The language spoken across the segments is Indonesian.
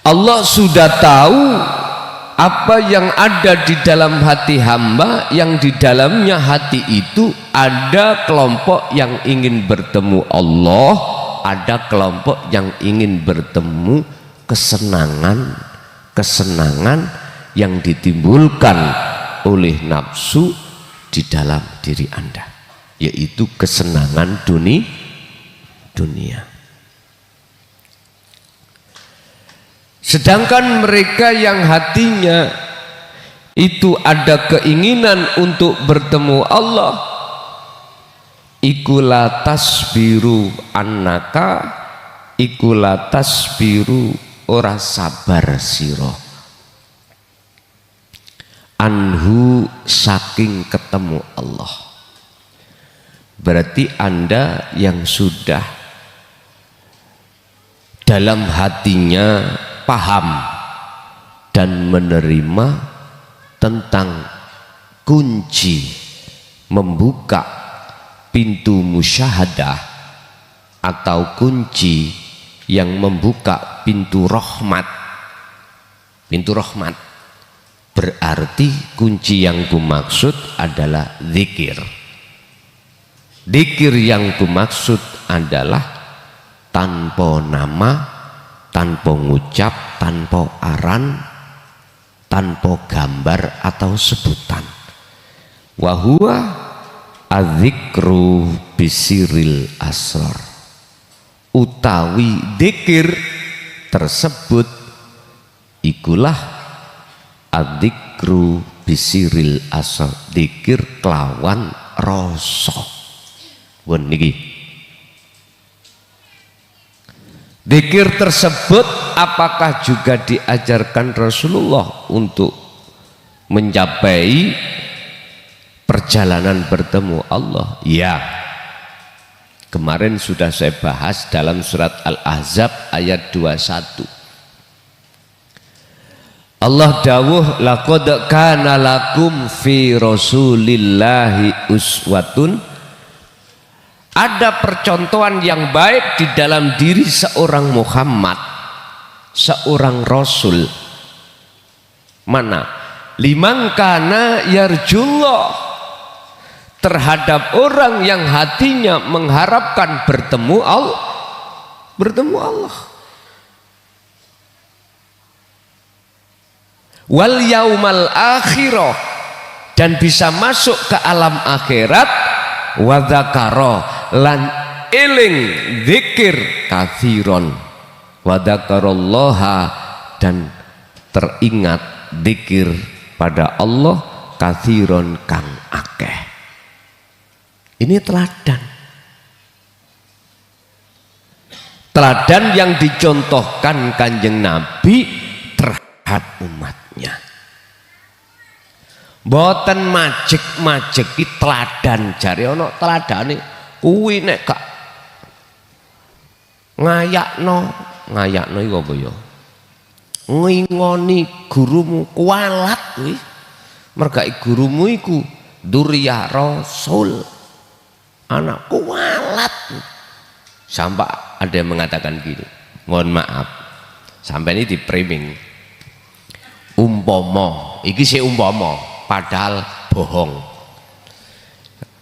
Allah sudah tahu apa yang ada di dalam hati hamba, yang di dalamnya hati itu ada kelompok yang ingin bertemu Allah, ada kelompok yang ingin bertemu kesenangan yang ditimbulkan oleh nafsu di dalam diri Anda, yaitu kesenangan dunia. Sedangkan mereka yang hatinya itu ada keinginan untuk bertemu Allah, ikula tasbiru annaka, ikula tasbiru ora sabar siro anhu saking ketemu Allah. Berarti Anda yang sudah dalam hatinya paham dan menerima tentang kunci membuka pintu musyahadah atau kunci yang membuka pintu rahmat. Pintu rahmat berarti kunci yang kumaksud adalah zikir. Zikir yang kumaksud adalah tanpa nama, tanpa ngucap, tanpa aran, tanpa gambar atau sebutan. Wahuwa adzikru bisiril asrar, utawi dzikir tersebut ikulah adzikru bisiril asrar, dzikir kelawan rasa. Wen niki dzikir tersebut apakah juga diajarkan Rasulullah untuk mencapai perjalanan bertemu Allah? Ya, kemarin sudah saya bahas dalam surat Al-Ahzab ayat 21. Allah dawuh laqad kana lakum fi rasulillahi uswatun, ada percontohan yang baik di dalam diri seorang Muhammad, seorang Rasul. Mana? Liman kana yarjullah, terhadap orang yang hatinya mengharapkan bertemu Allah. Wal yaumal akhirah, dan bisa masuk ke alam akhirat. Wa dzakara, lan eling zikir kathiron, wa dzakarallaha, dan teringat zikir pada Allah kathiron kang akeh. Ini teladan yang dicontohkan Kanjeng Nabi terhadap umatnya. Boten majek-majeki teladan, jare ana teladane kuwi nek gak ngayakno iku apa ya? Ngingoni gurumu kualat kuwi. Mergai gurumu iku durya rasul, anak kualat. Sampai ada yang mengatakan gini, mohon maaf, sampai ini di framing umpama, iki sih umpama, padahal bohong.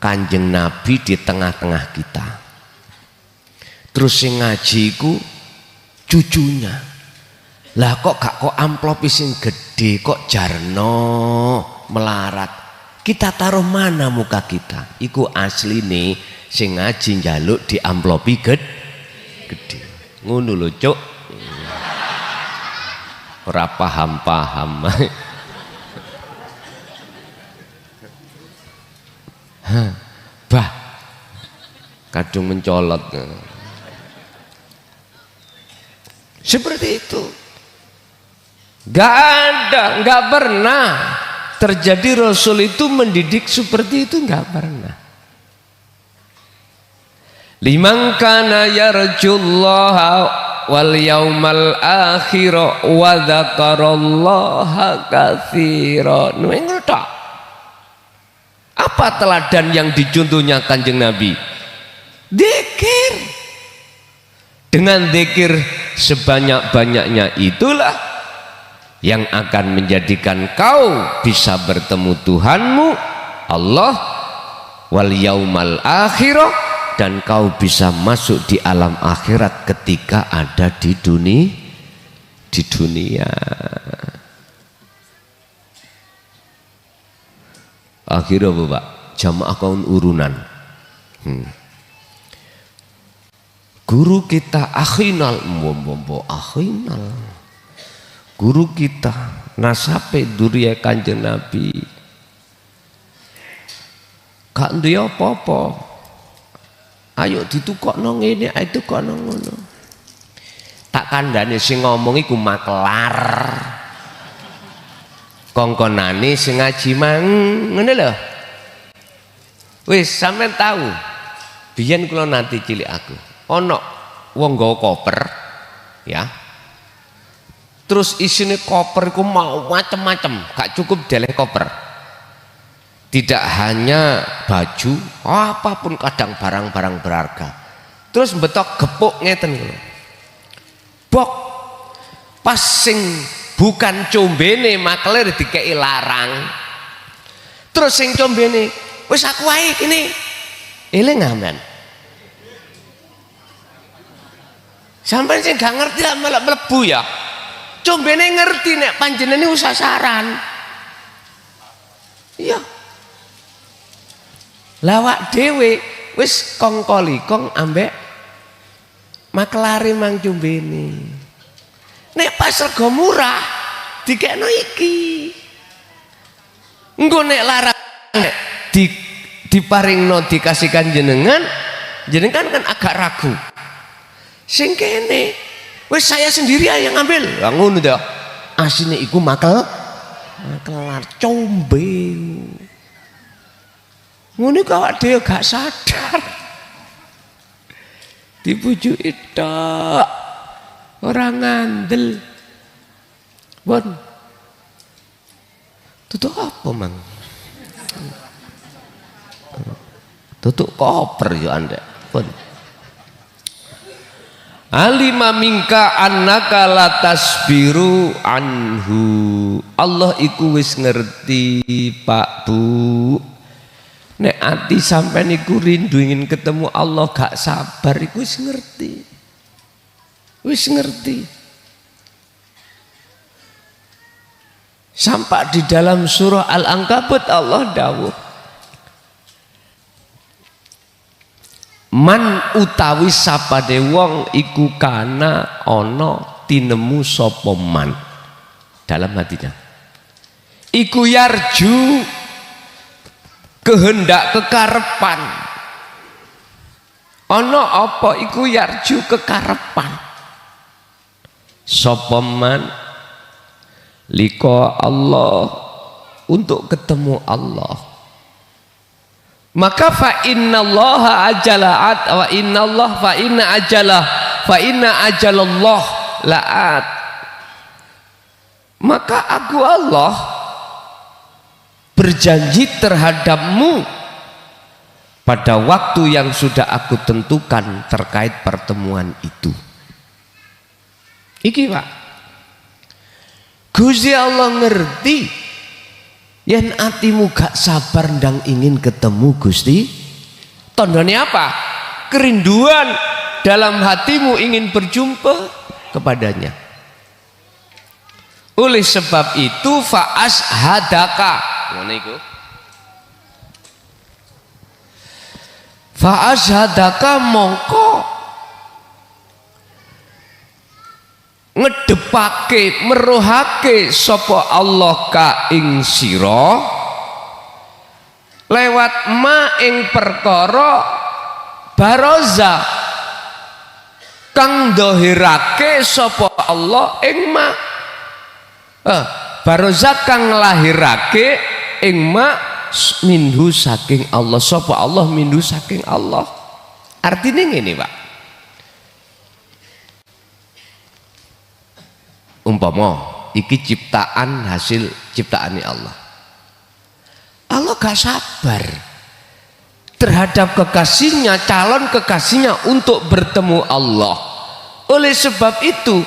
Kanjeng Nabi di tengah-tengah kita, terus sing ngaji ku cucunya. Lah kok amplop sing gede, kok jarno melarat, kita taruh mana muka kita? Iku asli nih sing ngaji njaluk di amplopi gede. Ngono lho cuk, ora paham. Bah, kadung mencolot. Seperti itu. Gak pernah terjadi Rasul itu mendidik seperti itu, gak pernah. Liman kana yarjullaha wal yaumal akhir wa dzakarallaha katsiran. Apa teladan yang dicontohnya Kanjeng Nabi? Dzikir. Dengan zikir sebanyak-banyaknya itulah yang akan menjadikan kau bisa bertemu Tuhanmu Allah wal yaumal akhirah, dan kau bisa masuk di alam akhirat ketika ada di dunia. Akhirnya Bapak jamaah kaum urunan. Guru kita akhinal akhinal. Guru kita nasabe duriya Kanjeng Nabi. Gak duwe apa-apa. Ayo ditukokno ngene, ayo ditukokno ngono. Tak kandhane sing ngomong iku maklar. Kongkonane sing ngaji mang ngene lho. Wis sampean tahu. Biyen kula nanti cilik aku. Ana wong nggawa koper ya. Terus isine koper iku mau macem-macem, gak cukup deleh koper. Tidak hanya baju, apapun kadang barang-barang berharga. Terus betok gepuk ngeten lho. Bok pas sing bukan combene makler dikei larang. Terus sing combene wis aku wae kene. Eling sampean. Sampeyan sing gak ngerti lah malah mlebu ya. Combene ngerti nek panjenengan usah saran. Iya. Lawak dhewe wis kongkoli kong ambek maklare mang combene. Nek pas rega murah dikekno iki. Engko nek larang diparingno dikasihkan jenengan kan agak ragu. Sing kene wis saya sendiri yang ngambil. Lah ngono to. Asine iku makelar combe. Ngono kok awak dhewe gak sadar. Dipujuki tok. Ora ngandel. Bon. Tutuk apa, Mang? Tutuk koper yo Anda. Bon. Alima minka annaka la tasbiru anhu. Allah iku wis ngerti Pak Bu. Nek ati sampean iku rindu ingin ketemu Allah gak sabar iku wis ngerti. Wis ngerti. Sampai di dalam surah Al-Ankabut Allah dawuh. Man utawi sapade wong iku kana ana tinemu sapa man dalam hatinya iku yarju kehendak kekarepan ana apa iku yarju kekarepan sapa man liko Allah untuk ketemu Allah. Maka fa innallaha ajalat wa innallah fa inna ajalallah laat. Maka aku Allah berjanji terhadapmu pada waktu yang sudah aku tentukan terkait pertemuan itu. Iki Pak, Gusti Allah ngerti yen atimu gak sabar ndang ingin ketemu Gusti. Tandane apa? Kerinduan dalam hatimu ingin berjumpa kepadanya. Oleh sebab itu fa'ashadaka. Ngono iku. Fa'ashadaka mongko ngedepake meruhake sapa Allah ka ing sira lewat ma ing perkara baroza kang dohirake sapa Allah ing ma baroza kang lahirake ing ma minhu saking Allah sapa Allah minhu saking Allah. Artinya ngene Pak, umpama iki ciptaan hasil ciptaannya Allah. Allah gak sabar terhadap kekasihnya, calon kekasihnya untuk bertemu Allah. Oleh sebab itu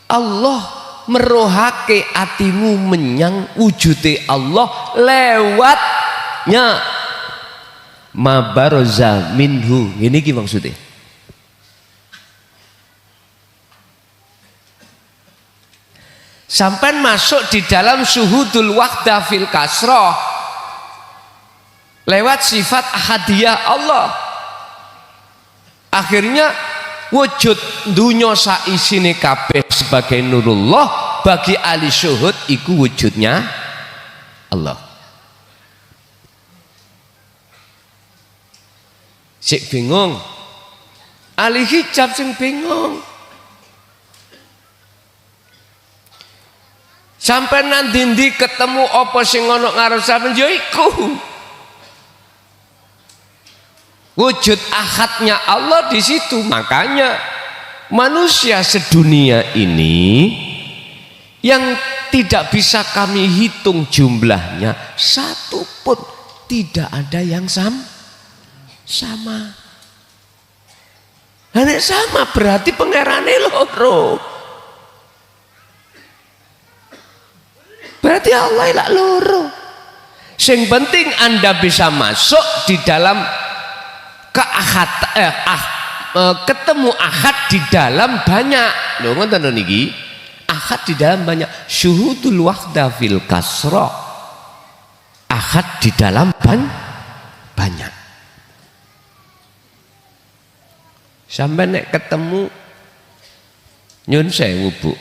Allah merohake atimu menyang wujude Allah lewatnya mabaroza minhu. Ini ki maksudnya. Sampai masuk di dalam syuhudul wahdah fil kasroh lewat sifat ahadiyah Allah. Akhirnya wujud dunya saisine kabeh sebagai nurullah, bagi ahli syuhud iku wujudnya Allah. Sik bingung, ahli hijab sing bingung. Sampai nanti ketemu apa sing ana ngarep sampeyan ya iku wujud ahadnya Allah di situ. Makanya manusia sedunia ini yang tidak bisa kami hitung jumlahnya, satu pun tidak ada yang sama. Nek sama berarti pangerane loro. Berarti Allah lak loro. Sing penting Anda bisa masuk di dalam ketemu ahad di dalam banyak. Lho ngoten niki. Ahad di dalam banyak. Syuhudul wahdah fil kasra. Ahad di dalam banyak. Sampai nek ketemu nyun sewu Bu.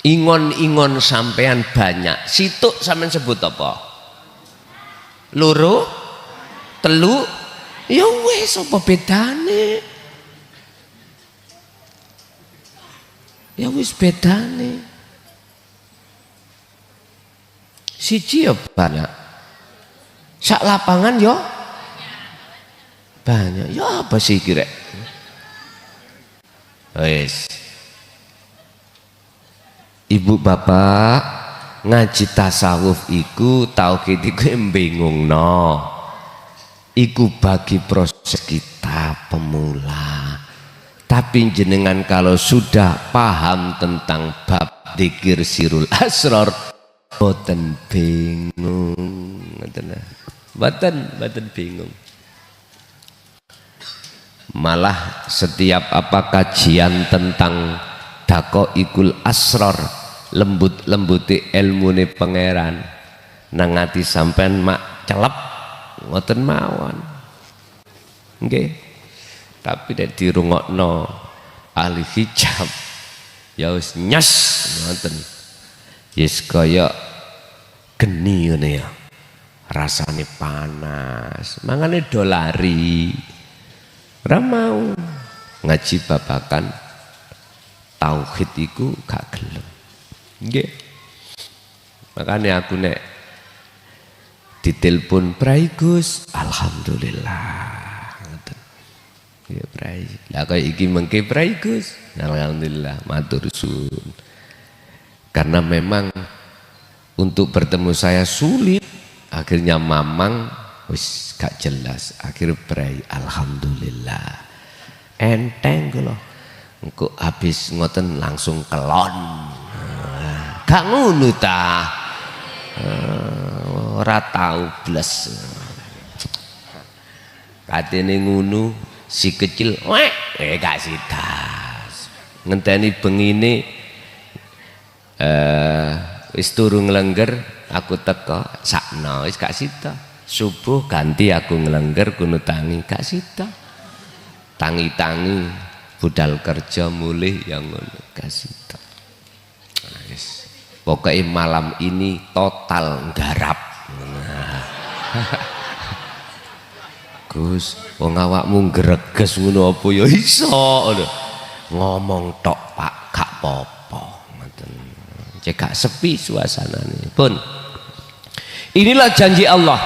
Ingon-ingon sampean banyak. Situk sampean sebut apa? Loro, telu, ya wis apa bedane? Ya wis bedane. Siji ya banyak. Sak lapangan ya banyak. Ya apa sih kira? Wis. Ibu bapak ngaji tasawuf iku tauhid iku mbingungno. Iku bagi proses kita pemula. Tapi jenengan kalau sudah paham tentang bab dzikir sirul asrar boten bingung. Boten bingung. Malah setiap kajian tentang daqaiqul asrar, lembut-lembuti ilmune pangeran nang ati sampean mak celep ngoten mawon nggih. Tapi nek dirungokno ahli hijab ya wis nyes ngoten, yes kaya geni ngene ya, rasane panas, mangane do lari ora mau ngaji babakan tauhid iku gak gelem. Nggih. Makanya aku nek ditelepon Prai Gus, alhamdulillah. Ngoten. Ya Prai. Lah kaya iki mengke Prai Gus, alhamdulillah matur suwun. Karena memang untuk bertemu saya sulit, akhirnya mamang wis gak jelas, akhir Prai alhamdulillah. Enteng kula. Engko habis ngoten langsung kelon. Gak ngono ta. Ora tau blas. Katene ngono si kecil gak sidas. Ngenteni bengine wis turu nglengger aku teko sakno wis gak sida. Subuh ganti aku nglengger kuno tangi gak sida. Tangi-tangi budal kerja mulih yang ngono kasih tak. Pokoknya malam ini total nggarap. Gus, wong awakmu greges ngono apa ya iso ngono. Ngomong tok Pak, gak apa-apa ngoten. Cek gak sepi suasanane. Pun. Inilah janji Allah.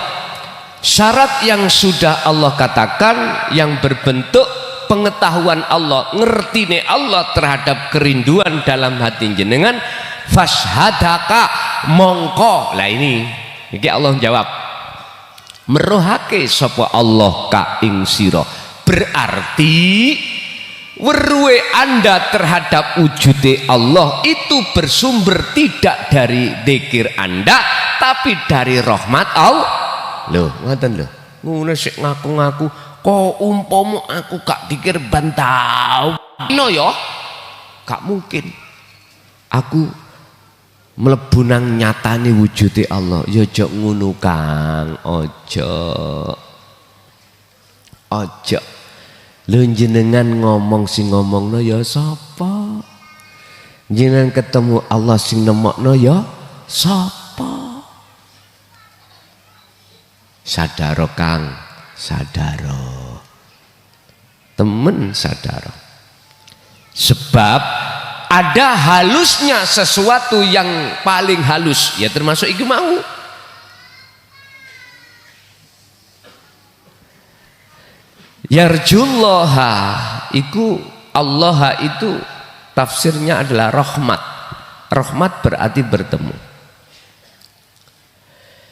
Syarat yang sudah Allah katakan yang berbentuk pengetahuan Allah, ngertine Allah terhadap kerinduan dalam hati jenengan, fashhadaka mongko. Lah ini Allah jawab, merohake sapa Allah ka ing sira, berarti weruhe Anda terhadap wujude Allah itu bersumber tidak dari zikir Anda tapi dari rahmat Allah. Loh, ngoten lho. Ngono sik ngaku-ngaku kok umpama aku gak pikir bantau. No ya. Gak mungkin. Aku mlebu nang nyatane wujude Allah. Ya aja ngono Kang, aja. Aja. Lho jenengan ngomong sing ngomongno ya sapa? Jenengan ketemu Allah sing nemokno ya sapa? Sadaro Kang, sadaro. Temen sadaro. Sebab ada halusnya sesuatu yang paling halus, ya termasuk iku mau. Yarjullaha iku Allah itu tafsirnya adalah rahmat. Rahmat berarti bertemu.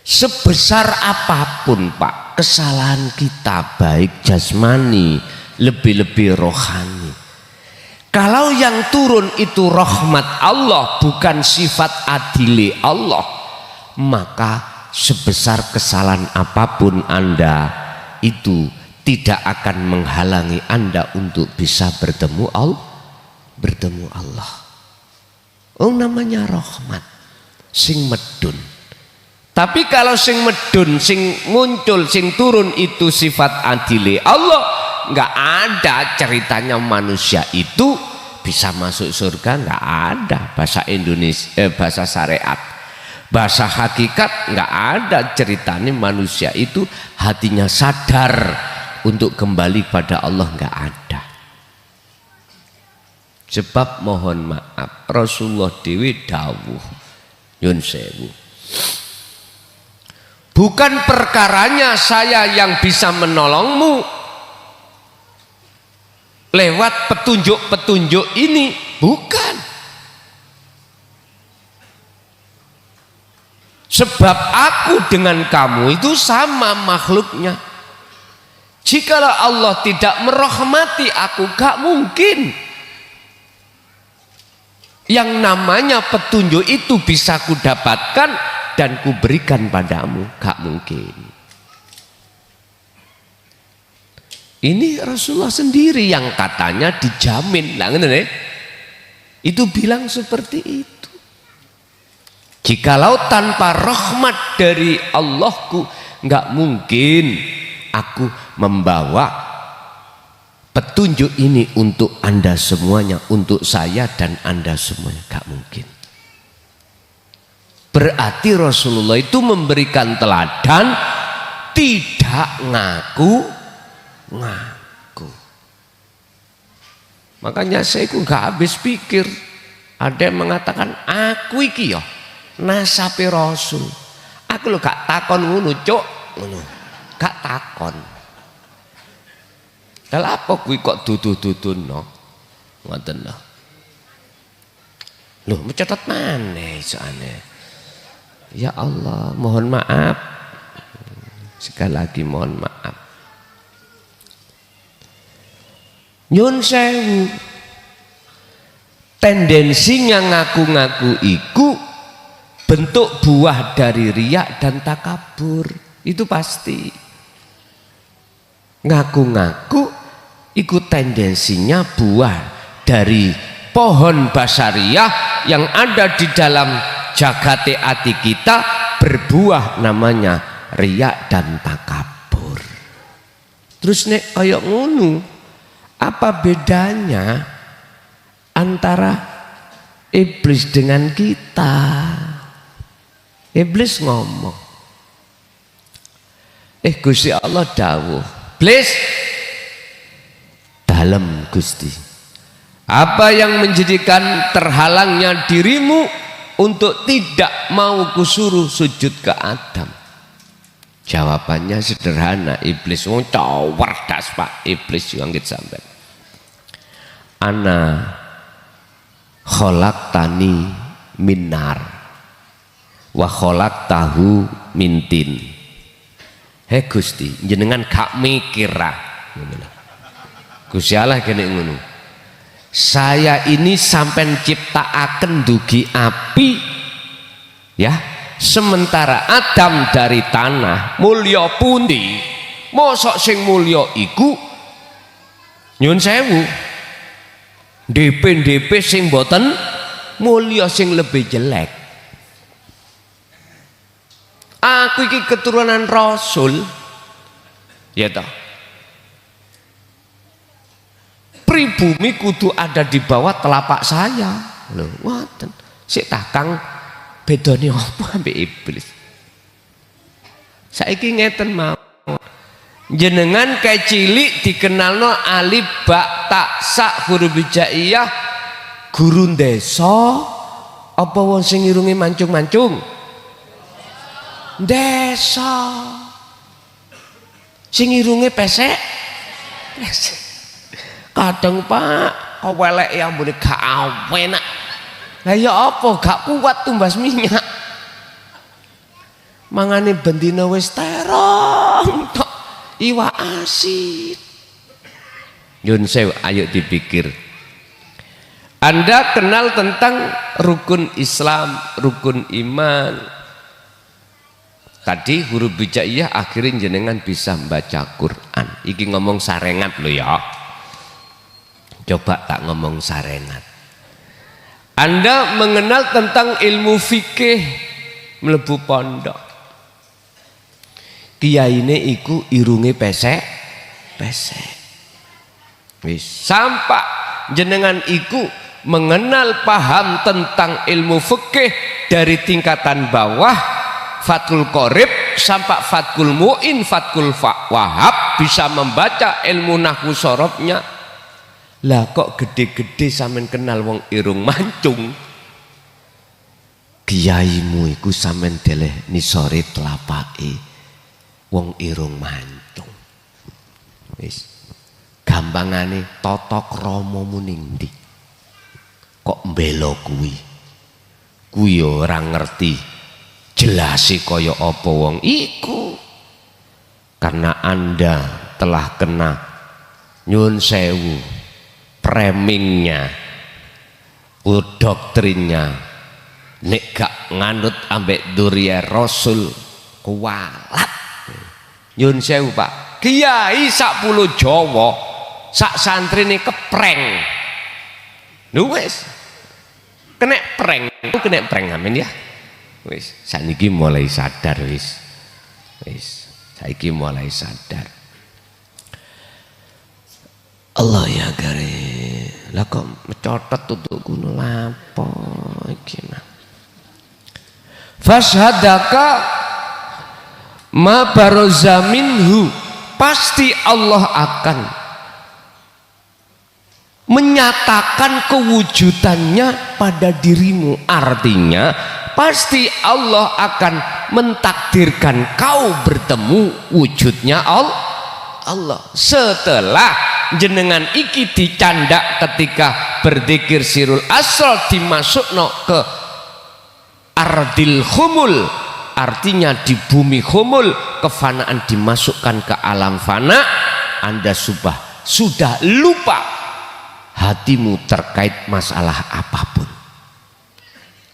Sebesar apapun Pak kesalahan kita baik jasmani lebih-lebih rohani, kalau yang turun itu rahmat Allah bukan sifat adili Allah, maka sebesar kesalahan apapun Anda itu tidak akan menghalangi Anda untuk bisa bertemu Allah. Oh, namanya rahmat sing medun. Tapi kalau sing medun, sing muncul, sing turun itu sifat adili Allah, nggak ada ceritanya manusia itu bisa masuk surga, nggak ada. Bahasa Indonesia, bahasa syariat, bahasa hakikat, nggak ada ceritanya manusia itu hatinya sadar untuk kembali pada Allah, nggak ada. Sebab mohon maaf Rasulullah dewi dawuh nyun sewu, bukan perkaranya saya yang bisa menolongmu lewat petunjuk-petunjuk ini, bukan. Sebab aku dengan kamu itu sama makhluknya. Jikalau Allah tidak merahmati aku, gak mungkin yang namanya petunjuk itu bisa kudapatkan dan kuberikan padamu, gak mungkin. Ini Rasulullah sendiri yang katanya dijamin, itu bilang seperti itu. Jikalau tanpa rahmat dari Allahku, nggak mungkin aku membawa petunjuk ini untuk Anda semuanya, untuk saya dan Anda semuanya, nggak mungkin. Berarti Rasulullah itu memberikan teladan tidak ngaku. Makanya saya nggak habis pikir. Ada yang mengatakan aku iki yo nasabe Rasul. Aku lo gak takon ngono cuk, ngono. Gak takon. Lah apa kuwi kok dudu-duduno? Ngoten lho. Loh, mencatat maneh soalnya. Ya Allah, mohon maaf. Sekali lagi mohon maaf. Nyun sewu, tendensinya ngaku-ngaku iku bentuk buah dari riak dan takabur, itu pasti. Ngaku-ngaku iku tendensinya buah dari pohon basariyah yang ada di dalam jagate ati kita, berbuah namanya riak dan takabur. Terus nek kaya ngono, apa bedanya antara iblis dengan kita? Iblis ngomong, Gusti Allah dawuh, iblis dalam Gusti, apa yang menjadikan terhalangnya dirimu untuk tidak mau kusuruh sujud ke Adam? Jawabannya sederhana, iblis wong cerdas Pak, iblis yang kita sampai. Ana khalaqtani minnar wa khalaqtahu mintin. Hei Gusti, jenengan gak mikir ah. Gusti Allah kene ngono. saya ini sampai ciptaaken dugi api ya, sementara Adam dari tanah, mulya pundi? Mosok sing mulya iku nyun sewu DP sing boten mulya, sing lebih jelek. Aku iki keturunan Rasul ya toh, pribumi kudu ada di bawah telapak saya lho. Ngoten sik takang bedane apa ambek iblis. Saiki ngeten mau, jenengan kayak cilik dikenalno alif ba ta sa huruf hijaiyah guru desa apa wong sing irunge mancung-mancung desa, sing irunge pesek kadang Pak kewelek ya mbune gak enak. Lah ya apa gak kuat tumbas minyak, mangane bendina wis terong tok iwak asin. Yun sewu, ayo dipikir. Anda kenal tentang rukun Islam, rukun iman. Tadi huruf hijaiyah akhirnya jenengan bisa membaca Quran. Iki ngomong sarengat lo ya. Coba tak ngomong sarengat. Anda mengenal tentang ilmu fikih, mlebu pondok. Kiyaine iku irunge pesek. Wis sampai jenengan iku mengenal paham tentang ilmu fikih dari tingkatan bawah, Fathul Qorib sampai Fathul Mu'in, Fathul Wahab, bisa membaca ilmu nahwu sorobnya. Lah kok gede-gede sampean kenal wong irung mancung, kiaimu iku sampean deleh nisore telapake wong irung mancung. Wis gampangane tata kramamu ning ndi kok mbela kuwi ora ngerti jelasi kaya apa wong iku, karena Anda telah kena nyun sewu framingnya, doktrinnya, nek gak nganut ambek duriya Rasul kualat. Nyun sewu Pak, kiai sak pulau Jawa sak santri ini kepreng lu wis kena prank amin ya. Wis saiki mulai sadar, wis saiki mulai sadar. Allah ya gare, lah kok mecotot tutuk kuno lapo iki mah. Fashhadaka ma baroza minhu, pasti Allah akan menyatakan kewujudannya pada dirimu. Artinya pasti Allah akan mentakdirkan kau bertemu wujudnya Allah. Setelah jenengan iki dicandak ketika berzikir sirul asal dimasukno ke ardil humul, artinya di bumi humul, kefanaan dimasukkan ke alam fana. Anda sudah lupa hatimu terkait masalah apapun.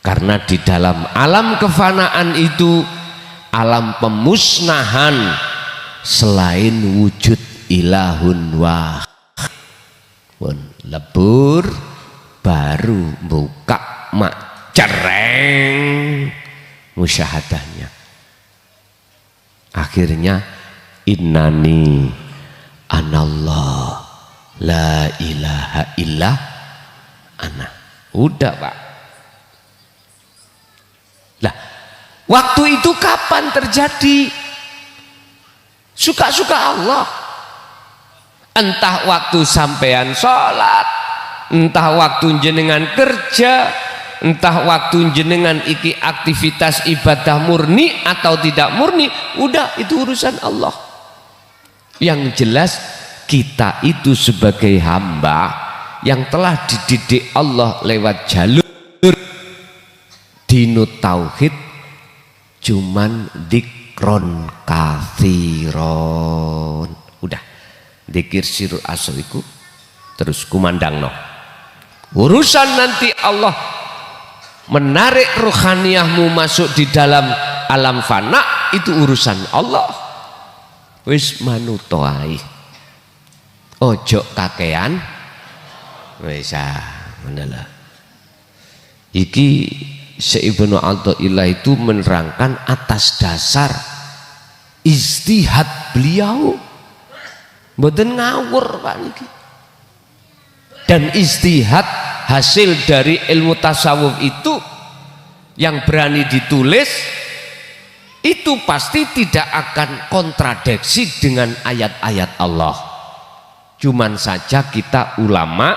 Karena di dalam alam kefanaan itu alam pemusnahan, selain wujud ilahun wahid, lebur baru buka mak cereng musyahadahnya. Akhirnya innani anallah la ilaha illa ana. Udah Pak. Lah, waktu itu kapan terjadi? Suka-suka Allah. Entah waktu sampean sholat, entah waktu jenengan kerja, entah waktu jenengan iki aktivitas ibadah murni atau tidak murni, udah itu urusan Allah. Yang jelas kita itu sebagai hamba yang telah dididik Allah lewat jalur dinut tauhid, cuman dikron kathiron. Udah dikir sirul asal iku terus kumandang no Urusan nanti Allah menarik rohaniyahmu masuk di dalam alam fana, itu urusan Allah. Wis manuto ae. Ojo kakean. Wis ngono. Iki Syekh Ibnu Athaillah itu menerangkan atas dasar ijtihad beliau. Mboten ngawur Pak niki. Dan ijtihad hasil dari ilmu tasawuf itu yang berani ditulis itu pasti tidak akan kontradiksi dengan ayat-ayat Allah. Cuman saja kita ulama,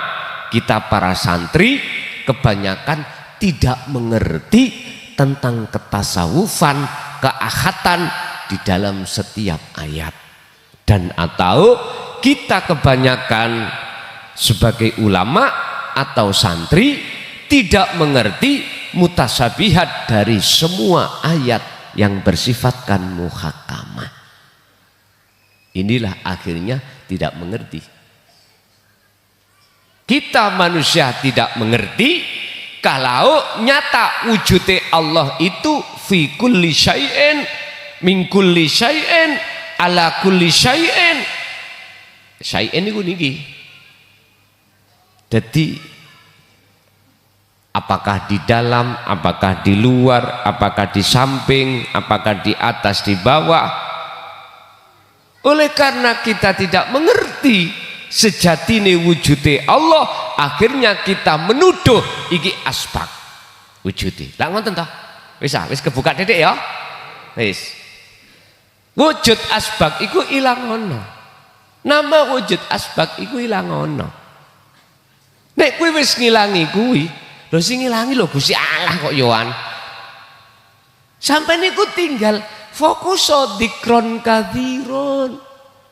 kita para santri kebanyakan tidak mengerti tentang ketasawufan, keahatan di dalam setiap ayat. Dan atau kita kebanyakan sebagai ulama atau santri tidak mengerti mutasabihat dari semua ayat yang bersifatkan muhakamah. Inilah akhirnya tidak mengerti. Kita manusia tidak mengerti kalau nyata wujudnya Allah itu fi kulli syai'in min kulli syai'in ala kulli syai'in. Syai'in itu niki. Jadi apakah di dalam, apakah di luar, apakah di samping, apakah di atas, di bawah. Oleh karena kita tidak mengerti sejatine wujudnya Allah, akhirnya kita menuduh iki asbak wujudnya. Lah ngoten toh? Wis kebuka dedek ya. Wis. Wujud asbak iku ilang ono. Nama wujud asbak iku ilang ono. Nek kuwi wis ngilangi kuwi, lho sing ngilangi lho Gusti Allah kok yoan. Sampai niku tinggal fokus dzikron katsiron.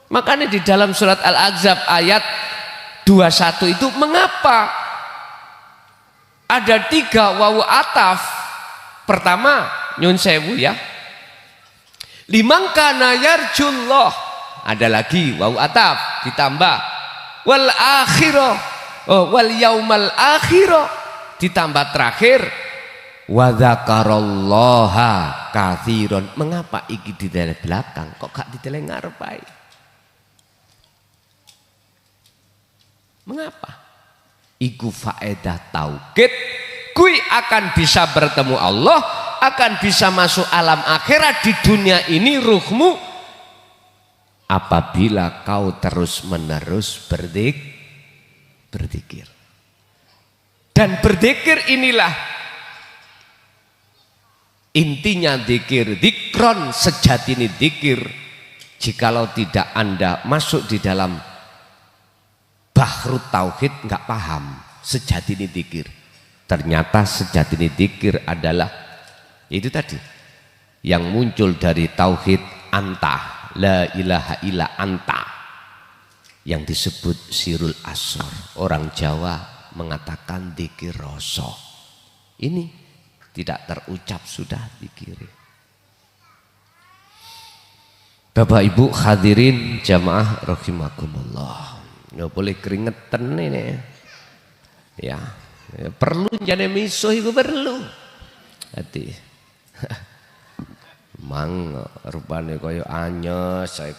Makanya di dalam surat Al-Ahzab ayat 21 itu mengapa ada 3 wawu ataf? Pertama, nyun sewu ya. Liman kana yarjullah. Ada lagi wawu ataf ditambah wal akhirah. Wal yaumal akhirah ditambah terakhir wa dzakarallaha katsiran. Mengapa iki di belakang kok gak di ngarep ae? Mengapa? Iku faedah tauhid. Kui akan bisa bertemu Allah, akan bisa masuk alam akhirat di dunia ini ruhmu apabila kau terus-menerus berzikir. Dan berzikir inilah intinya zikir. Dzikron sejati ini zikir. Jikalau tidak Anda masuk di dalam bahrut tauhid nggak paham sejati ini zikir. Ternyata sejati ini zikir adalah itu tadi yang muncul dari tauhid anta, la ilaha illa anta, yang disebut sirul asrar. Orang Jawa mengatakan dzikir rasa. Ini tidak terucap sudah dzikir. Bapak Ibu hadirin jamaah rahimakumullah. Nggak boleh keringetan ini. Ya, perlu jane misuh itu perlu. Hati. Mang rupane kaya anyes saya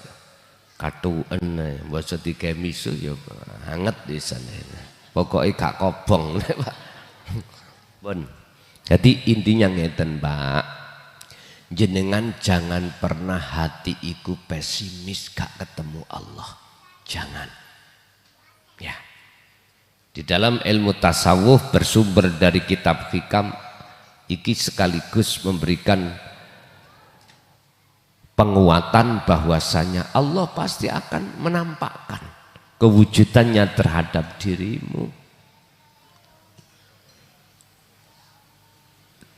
katuken mbok tiga misuh ya hangat di sana. Pokoknya gak kobong Pak. Bon. Jadi intinya ngeten Pak. Jenengan jangan pernah hati iku pesimis gak ketemu Allah. Jangan. Ya. Di dalam ilmu tasawuf bersumber dari kitab hikam iki sekaligus memberikan penguatan bahwasanya Allah pasti akan menampakkan kewujudannya terhadap dirimu.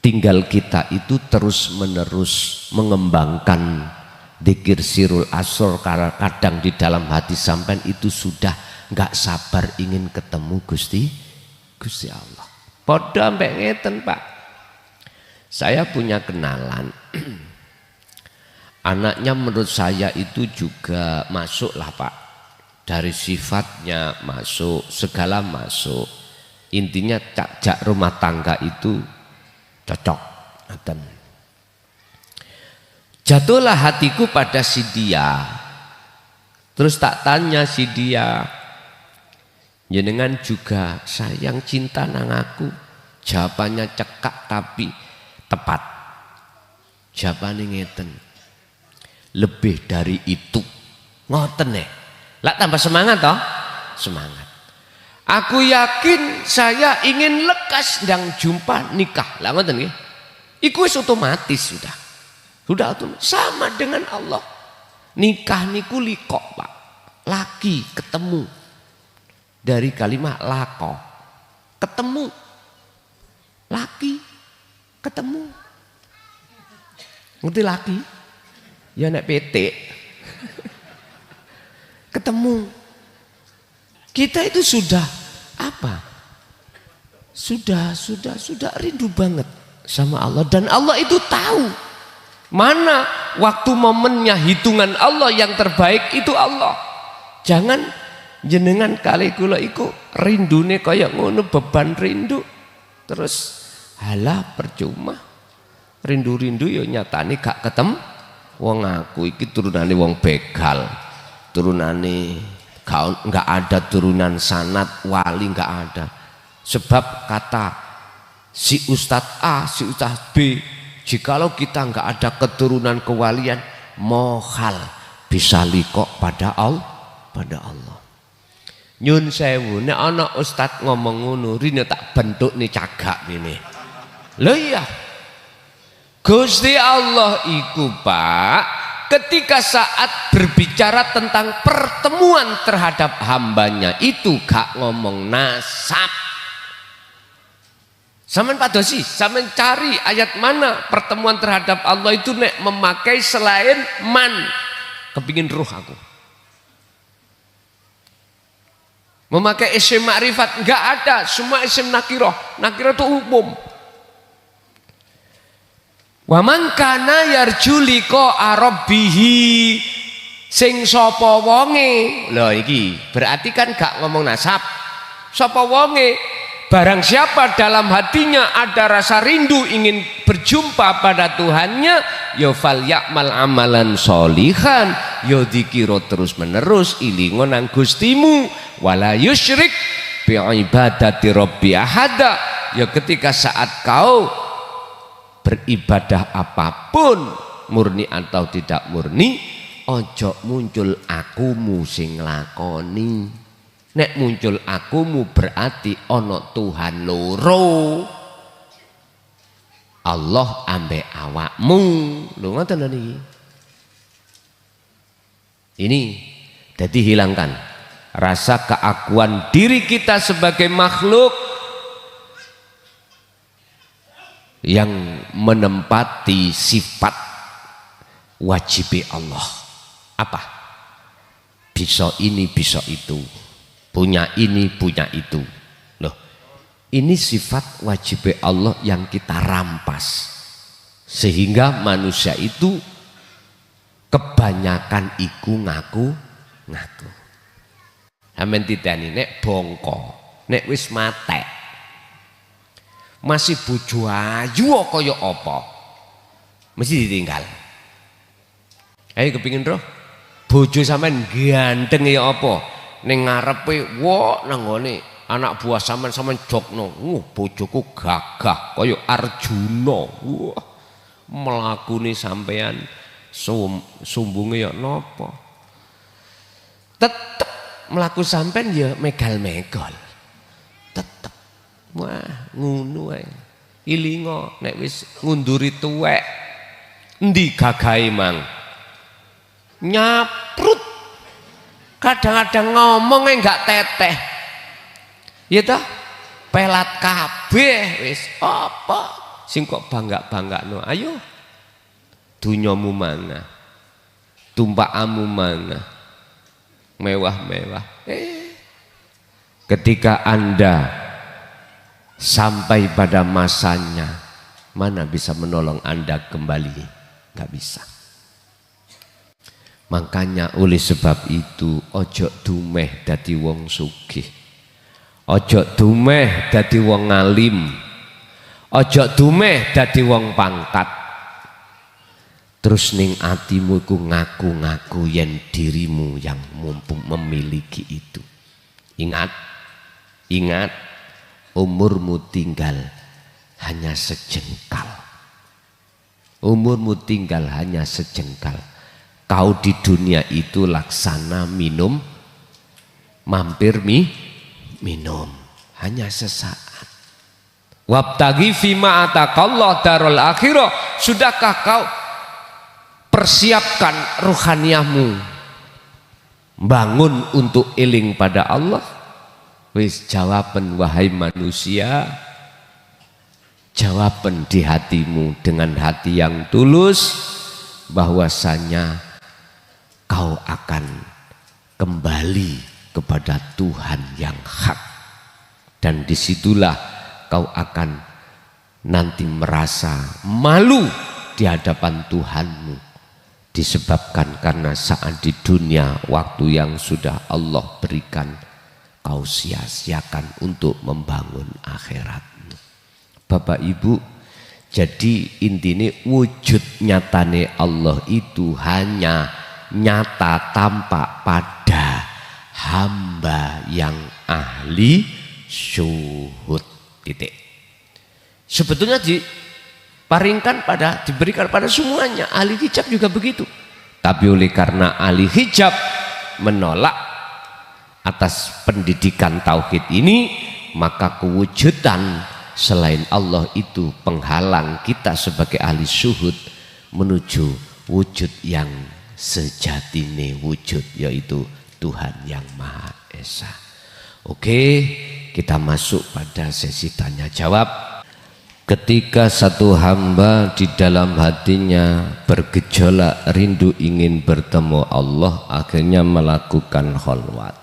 Tinggal kita itu terus menerus mengembangkan dzikir sirul asrar. Karena kadang di dalam hati sampean itu sudah nggak sabar ingin ketemu Gusti Allah. Padha mbek ngeten Pak. Saya punya kenalan anaknya menurut saya itu juga masuk lah Pak. Dari sifatnya masuk, segala masuk. Intinya jak rumah tangga itu cocok. Jatuhlah hatiku pada si dia. Terus tak tanya si dia, jenengan juga sayang cinta nang aku? Jawabannya cekak tapi tepat. Jawabannya ngeten, lebih dari itu. Ngoten nih. Lah tambah semangat toh? Semangat. Aku yakin saya ingin lekas dan jumpa nikah. Lah ngoten nggih. Iku wis otomatis sudah. Sudah otomatis sama dengan Allah. Nikah niku likok, Pak. Laki ketemu. Dari kalimat lako. Ketemu. Laki ketemu. Ngerti laki? Ya nek petik. Ketemu. Kita itu sudah apa? Sudah rindu banget sama Allah, dan Allah itu tahu mana waktu momennya, hitungan Allah yang terbaik itu Allah. Jangan jenengan kali kula iku rindune kaya ngono, beban rindu terus halah percuma. Rindu-rindu ya nyatane gak ketemu. Wong aku iki turunane wong begal, turunane nggak ada turunan sanad wali, nggak ada. Sebab kata si Ustadz A, si Ustadz B, jikalau kita nggak ada keturunan kewalian, mohal bisa likok pada Allah. Nyun sewu, nek ana Ustadz ngomong ngono, rine tak bentuk nih cagak ini. Lho iya, Gusti Allah iku Pak, ketika saat berbicara tentang pertemuan terhadap hambanya itu gak ngomong nasab. Sampeyan padosi, sampeyan cari ayat mana pertemuan terhadap Allah itu nek memakai selain man. Kepingin ruh aku. Memakai isim ma'rifat enggak ada, semua isim nakirah. Nakirah itu umum. Wa man kana yarju liqa rabbihi, sing sapa wonge. Lho iki berarti kan gak ngomong nasab. Sapa wonge? Barang siapa dalam hatinya ada rasa rindu ingin berjumpa pada Tuhannya, ya fal ya'mal amalan sholihan, ya dikira terus menerus ilingo nang Gustimu, wala yusyrik bi ibadati rabbi ahada. Ya ketika saat kau beribadah apapun, murni atau tidak murni, ojo muncul akumu sing lakoni. Nek muncul akumu berarti ono Tuhan loro, Allah ambek awakmu. Lho ngoten lho niki. Ini jadi hilangkan rasa keakuan diri kita sebagai makhluk yang menempati sifat wajib Allah. Apa? Bisa ini, bisa itu, punya ini, punya itu. Loh, ini sifat wajib Allah yang kita rampas, sehingga manusia itu kebanyakan iku ngaku. Amen titeni nek bongko, nek wis matek, masih bojo ayu kaya apa, mesti ditinggal. Ayo kepingin roh bojo sampean ganteng ya apa, ning ngarepe wok nang ngene anak buah sampean jogno, bojoku gagah kaya Arjuna. Wah, mlakune sampean sumbunge ya napa, tetep mlaku sampean ya megal-megal, tetep. Wah, ngono ae. Ilingo nek wis ngunduri tuwek, endi gagahe mang? Nyaprut. Kadang-kadang ngomongnya enggak teteh. Ya toh? Pelat kabeh wis apa? Sing kok bangga-banggakno. Ayo. Dunyamu mana? Tumpakamu mana? Mewah-mewah. Ketika Anda sampai pada masanya, mana bisa menolong Anda kembali? Gak bisa. Makanya oleh sebab itu ojo dumeh dadi wong sugih, Ojo dumeh dadi wong alim, ojo dumeh dadi wong pangkat. Terus ning atimu iku ngaku-ngaku yen dirimu yang mumpung memiliki itu. Ingat, ingat, umurmu tinggal hanya sejengkal. Umurmu tinggal hanya sejengkal. Kau di dunia itu laksana minum, mampir minum, hanya sesaat. Wabtaghi fima atakallah darul akhirah. Sudahkah kau persiapkan ruhaniyahmu, bangun untuk eling pada Allah? Wis jawaban wahai manusia, jawaban di hatimu dengan hati yang tulus bahwasanya kau akan kembali kepada Tuhan yang hak, dan disitulah kau akan nanti merasa malu di hadapan Tuhanmu, disebabkan karena saat di dunia waktu yang sudah Allah berikan kau sia-siakan untuk membangun akhiratmu. Bapak Ibu, jadi intinya wujud nyatane Allah itu hanya nyata tampak pada hamba yang ahli syuhud, titik. Sebetulnya diparingkan diberikan pada semuanya. Ahli hijab juga begitu, tapi oleh karena ahli hijab menolak atas pendidikan tauhid ini, maka kewujudan selain Allah itu penghalang kita sebagai ahli syuhud menuju wujud yang sejatine wujud, yaitu Tuhan yang Maha Esa. Oke, kita masuk pada sesi tanya jawab. Ketika satu hamba di dalam hatinya bergejolak rindu ingin bertemu Allah, akhirnya melakukan kholwat.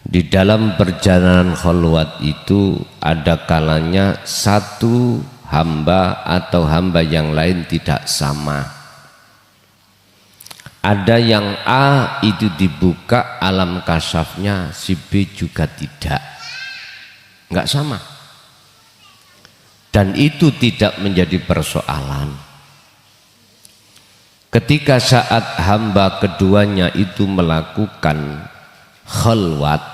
Di dalam perjalanan kholwat itu ada kalanya satu hamba atau hamba yang lain tidak sama. Ada yang A itu dibuka alam kasyafnya, si B juga tidak, nggak sama. Dan itu tidak menjadi persoalan. Ketika saat hamba keduanya itu melakukan khalwat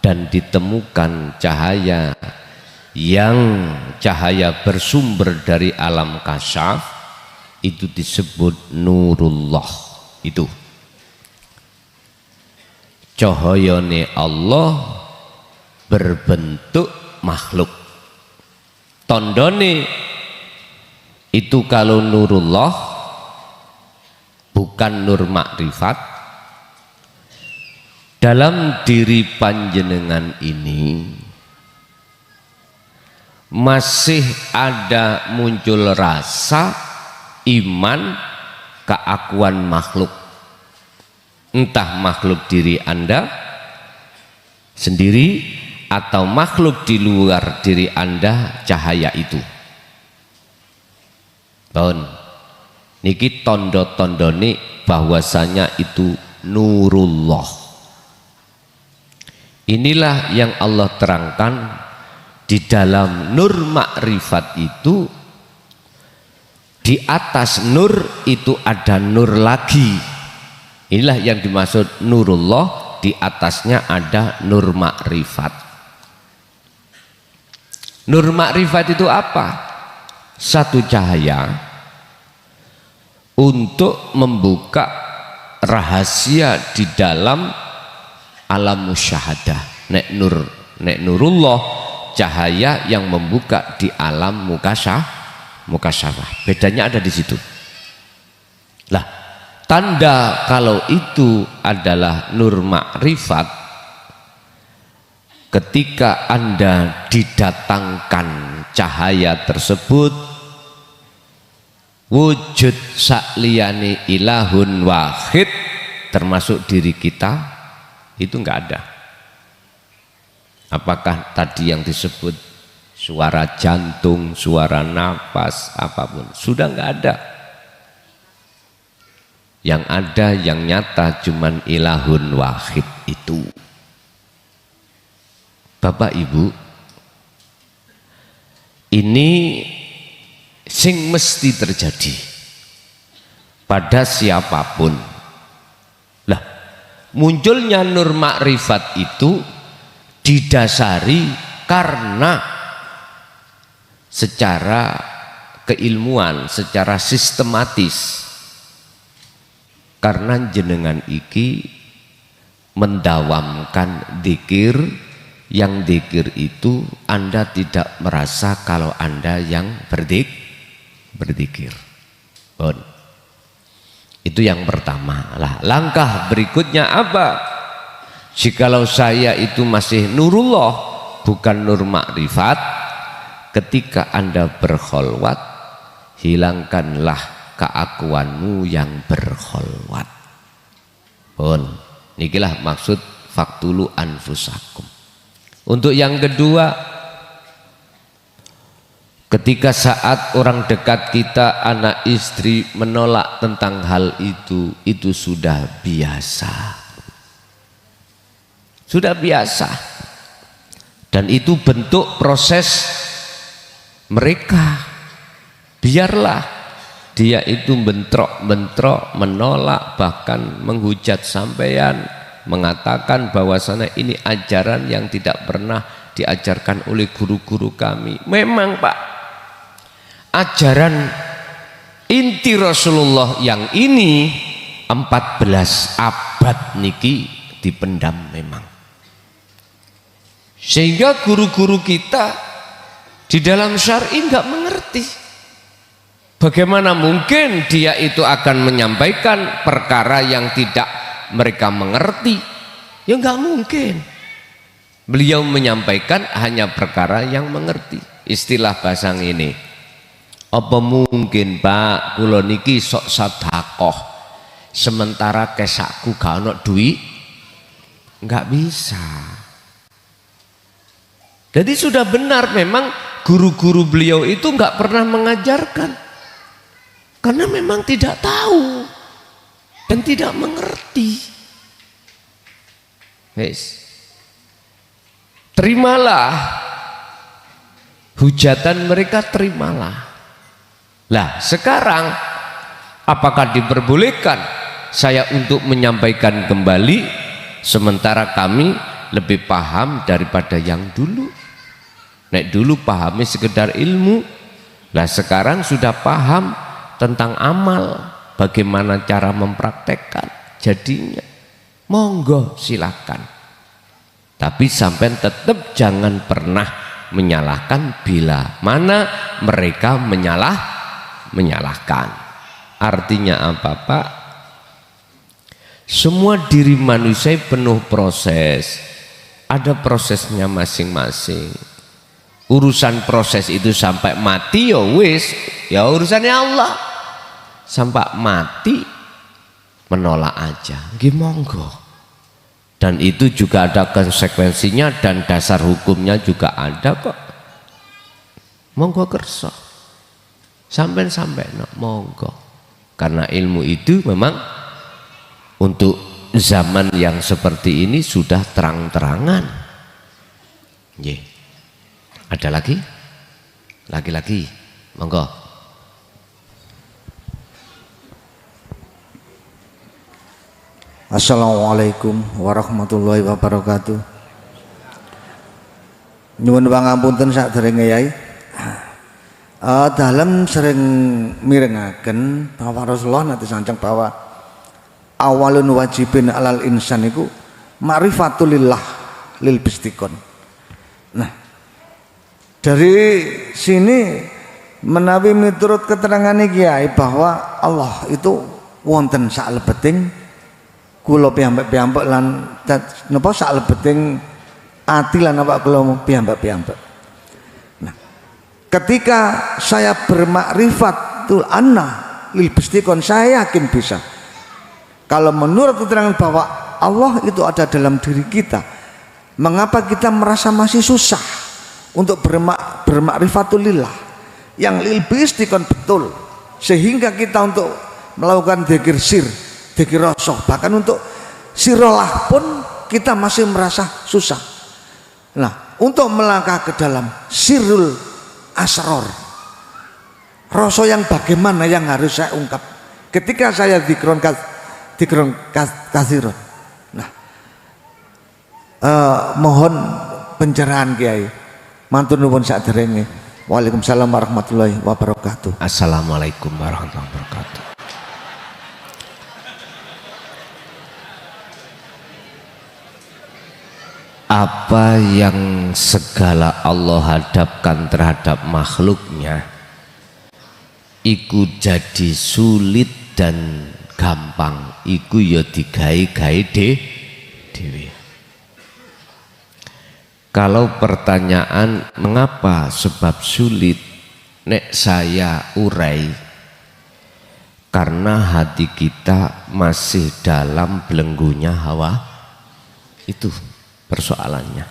dan ditemukan cahaya yang cahaya bersumber dari alam kasyaf, itu disebut nurullah. Itu cahayane Allah berbentuk makhluk. Tondone itu kalau nurullah bukan nur makrifat, dalam diri panjenengan ini masih ada muncul rasa iman keakuan makhluk, entah makhluk diri Anda sendiri atau makhluk di luar diri Anda, cahaya itu. Tahun niki tondo-tondone bahwasanya itu nurullah. Inilah yang Allah terangkan di dalam nur makrifat itu. Di atas nur itu ada nur lagi. Inilah yang dimaksud nurullah, di atasnya ada nur makrifat. Nur makrifat itu apa? Satu cahaya untuk membuka rahasia di dalam alam musyahadah. Nek nurullah, cahaya yang membuka di alam mukasyafah. Bedanya ada di situ. Lah, tanda kalau itu adalah nur makrifat, ketika Anda didatangkan cahaya tersebut, wujud sakliyane ilahun wahid termasuk diri kita itu enggak ada. Apakah tadi yang disebut suara jantung, suara nafas, apapun sudah enggak ada. Yang ada, yang nyata cuman ilahun wahid itu. Bapak Ibu, ini sing mesti terjadi pada siapapun. Lah, munculnya nur makrifat itu didasari karena secara keilmuan, secara sistematis, karena jenengan iki mendawamkan dzikir, yang dzikir itu Anda tidak merasa kalau Anda yang berzikir. Itu yang pertama. Lah, langkah berikutnya apa? Jikalau saya itu masih nurullah, bukan nur makrifat, ketika Anda berkholwat, hilangkanlah keakuanmu yang berkholwat. Nikilah maksud faktulu anfusakum. Untuk yang kedua, ketika saat orang dekat kita, anak istri menolak tentang hal itu sudah biasa. Sudah biasa. Dan itu bentuk proses mereka. Biarlah dia itu bentrok-bentrok, menolak, bahkan menghujat sampean, mengatakan bahwasanya ini ajaran yang tidak pernah diajarkan oleh guru-guru kami. Memang Pak, ajaran inti Rasulullah yang ini 14 abad niki dipendam memang. Sehingga guru-guru kita di dalam syar'i nggak mengerti. Bagaimana mungkin dia itu akan menyampaikan perkara yang tidak mereka mengerti? Ya nggak mungkin. Beliau menyampaikan hanya perkara yang mengerti. Istilah bahasa ini. Apa mungkin Pak kula niki sok sedekah sementara kesakku gak ono duit? Nggak bisa. Jadi sudah benar memang guru-guru beliau itu nggak pernah mengajarkan, karena memang tidak tahu dan tidak mengerti. Yes. Terimalah hujatan mereka, terimalah. Lah sekarang apakah diperbolehkan saya untuk menyampaikan kembali sementara kami lebih paham daripada yang dulu? Nek dulu pahamnya sekedar ilmu, lah sekarang sudah paham tentang amal, bagaimana cara mempraktekkan. Jadinya monggo silakan, tapi sampai tetap jangan pernah menyalahkan bila mana mereka menyalahkan. Artinya apa Pak? Semua diri manusia penuh proses, ada prosesnya masing-masing. Urusan proses itu sampai mati ya wis, ya urusannya Allah. Sampai mati menolak aja, nggih monggo. Dan itu juga ada konsekuensinya dan dasar hukumnya juga ada kok. Monggo kerso. Sampai no, monggo. Karena ilmu itu memang untuk zaman yang seperti ini sudah terang-terangan. Nggih. Ada lagi? Lagi-lagi, monggo. Assalamualaikum warahmatullahi wabarakatuh. Nyuwun pangapunten sadherenge Yai. Dalam sering mirengaken bahwa Rasulullah nanti sancang bahwa awalun wajibin alal insan iku ma'rifatulillah lil bistikon. Nah, dari sini menawi miturut keterangan Kiai bahwa Allah itu wonten saklebeting kula piyambak-piyambak lan napa saklebeting ati lan awak kula piyambak-piyambak. Nah, ketika saya bermakrifatul anna lil bistikon, saya yakin bisa. Kalau menurut keterangan bahwa Allah itu ada dalam diri kita, mengapa kita merasa masih susah untuk bermakrifatulillah yang lil bistikon betul, sehingga kita untuk melakukan dzikir sir, dzikir rasul, bahkan untuk sirolah pun kita masih merasa susah. Nah, untuk melangkah ke dalam sirrul asror, rasa yang bagaimana yang harus saya ungkap ketika saya dikron kasiron. Nah, mohon pencerahan Kiai. Mantun nuwun saderenge. Waalaikumsalam warahmatullahi wabarakatuh. Assalamualaikum warahmatullahi wabarakatuh. Apa yang segala Allah hadapkan terhadap makhluknya iku jadi sulit dan gampang, iku ya digawe-gawe dhewe. Kalau pertanyaan mengapa sebab sulit, nek saya urai karena hati kita masih dalam belenggunya hawa. Itu persoalannya.